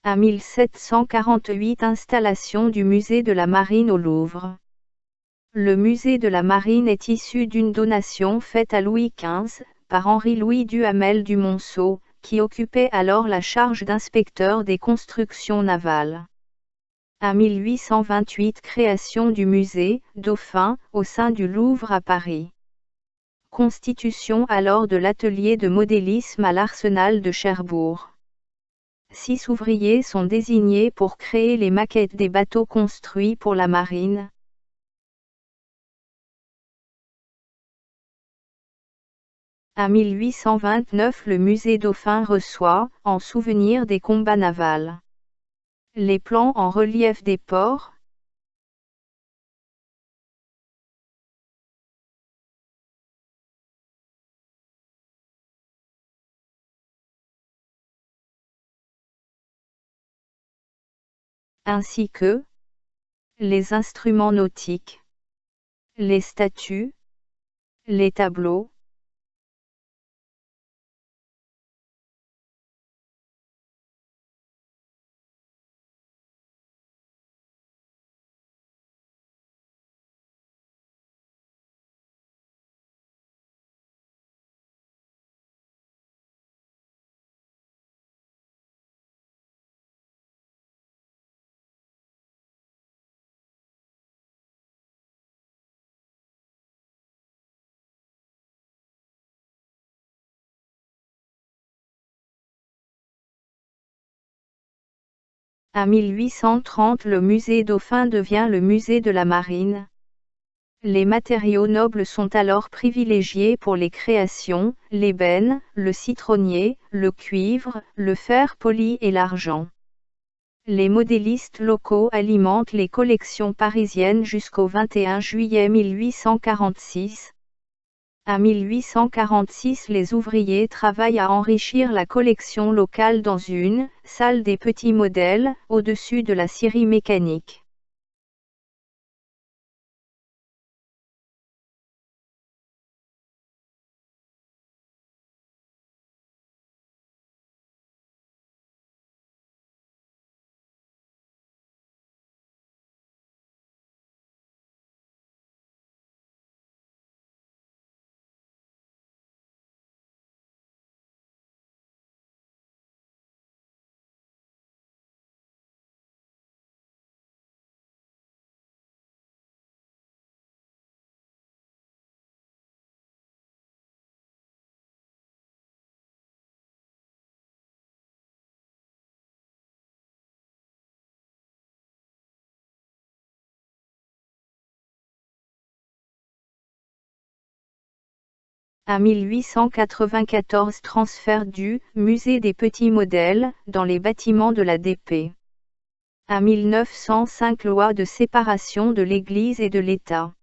À 1748 Installation du musée de la Marine au Louvre. Le musée de la Marine est issu d'une donation faite à Louis XV, par Henri-Louis Duhamel du Monceau, qui occupait alors la charge d'inspecteur des constructions navales. À 1828 Création du musée Dauphin, au sein du Louvre à Paris. Constitution alors de l'atelier de modélisme à l'Arsenal de Cherbourg. 6 ouvriers sont désignés pour créer les maquettes des bateaux construits pour la marine. À 1829 le musée Dauphin reçoit, en souvenir des combats navals, les plans en relief des ports, ainsi que les instruments nautiques, les statues, les tableaux. À 1830 le musée Dauphin devient le musée de la Marine. Les matériaux nobles sont alors privilégiés pour les créations, l'ébène, le citronnier, le cuivre, le fer poli et l'argent. Les modélistes locaux alimentent les collections parisiennes jusqu'au 21 juillet 1846. À 1846 les ouvriers travaillent à enrichir la collection locale dans une « salle des petits modèles » au-dessus de la scierie mécanique. À 1894 transfert du « Musée des petits modèles » dans les bâtiments de la DP. À 1905 loi de séparation de l'Église et de l'État.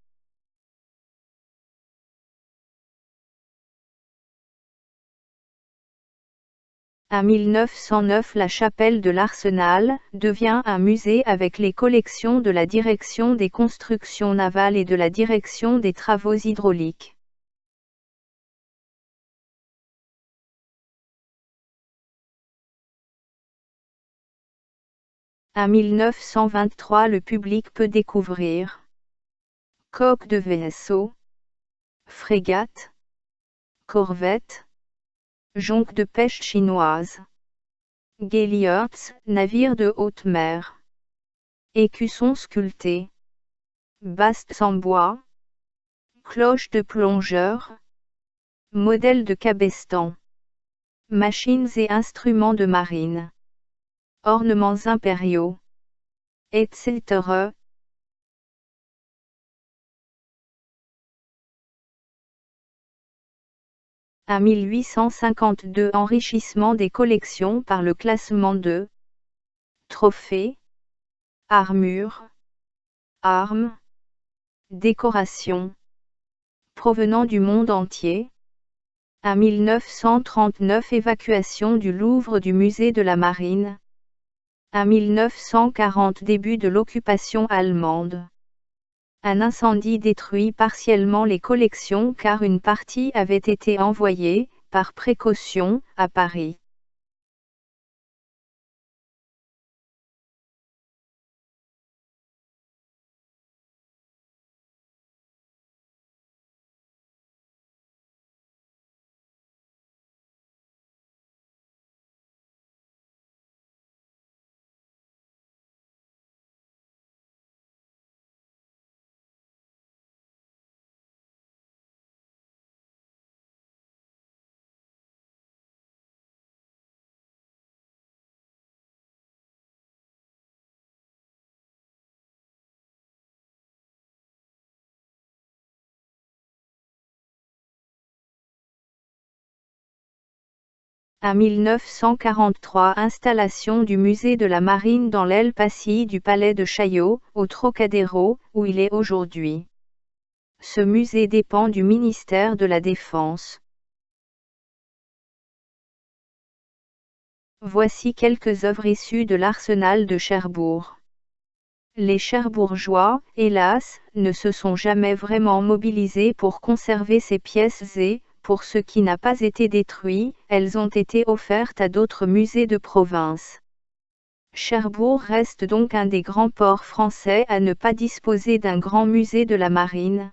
À 1909 la chapelle de l'Arsenal devient un musée avec les collections de la Direction des constructions navales et de la Direction des travaux hydrauliques. À 1923 le public peut découvrir coques de vaisseaux, frégates, corvettes, jonques de pêche chinoises, galiots, navires de haute mer, écussons sculptés, bastes en bois, cloches de plongeurs, modèles de cabestan, machines et instruments de marine, ornements impériaux, etc. À 1852 enrichissement des collections par le classement de trophées, armures, armes, décorations, provenant du monde entier. À 1939 évacuation du Louvre du musée de la Marine. À 1940 début de l'occupation allemande. Un incendie détruit partiellement les collections car une partie avait été envoyée, par précaution, à Paris. à 1943. Installation du musée de la Marine dans l'aile Passy du palais de Chaillot, au Trocadéro, où il est aujourd'hui. Ce musée dépend du ministère de la Défense. Voici quelques œuvres issues de l'arsenal de Cherbourg. Les Cherbourgeois, hélas, ne se sont jamais vraiment mobilisés pour conserver ces pièces et, pour ce qui n'a pas été détruit, elles ont été offertes à d'autres musées de province. Cherbourg reste donc un des grands ports français à ne pas disposer d'un grand musée de la Marine.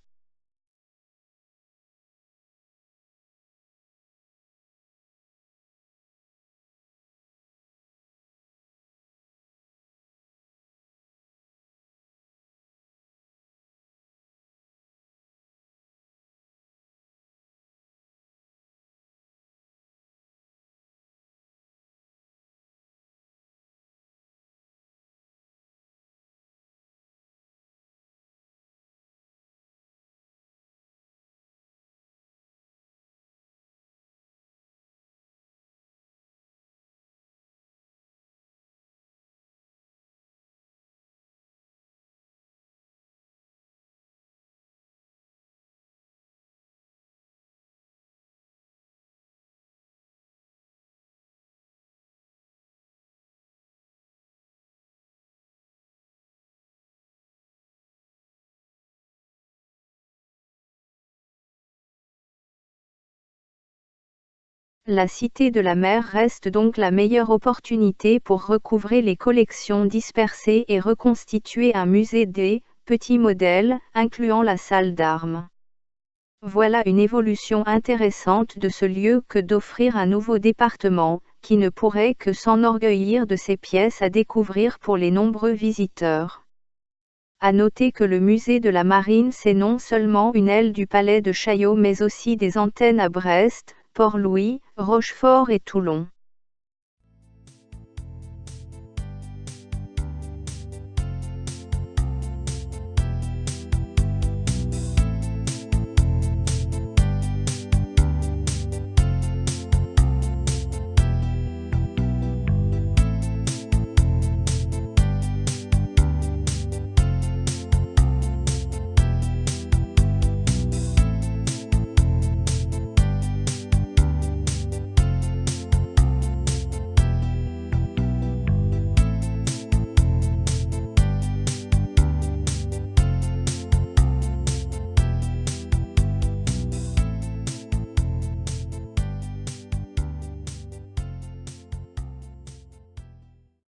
La Cité de la Mer reste donc la meilleure opportunité pour recouvrer les collections dispersées et reconstituer un musée des petits modèles, incluant la salle d'armes. Voilà une évolution intéressante de ce lieu que d'offrir un nouveau département, qui ne pourrait que s'enorgueillir de ses pièces à découvrir pour les nombreux visiteurs. À noter que le musée de la Marine c'est non seulement une aile du palais de Chaillot mais aussi des antennes à Brest, Port-Louis, Rochefort et Toulon.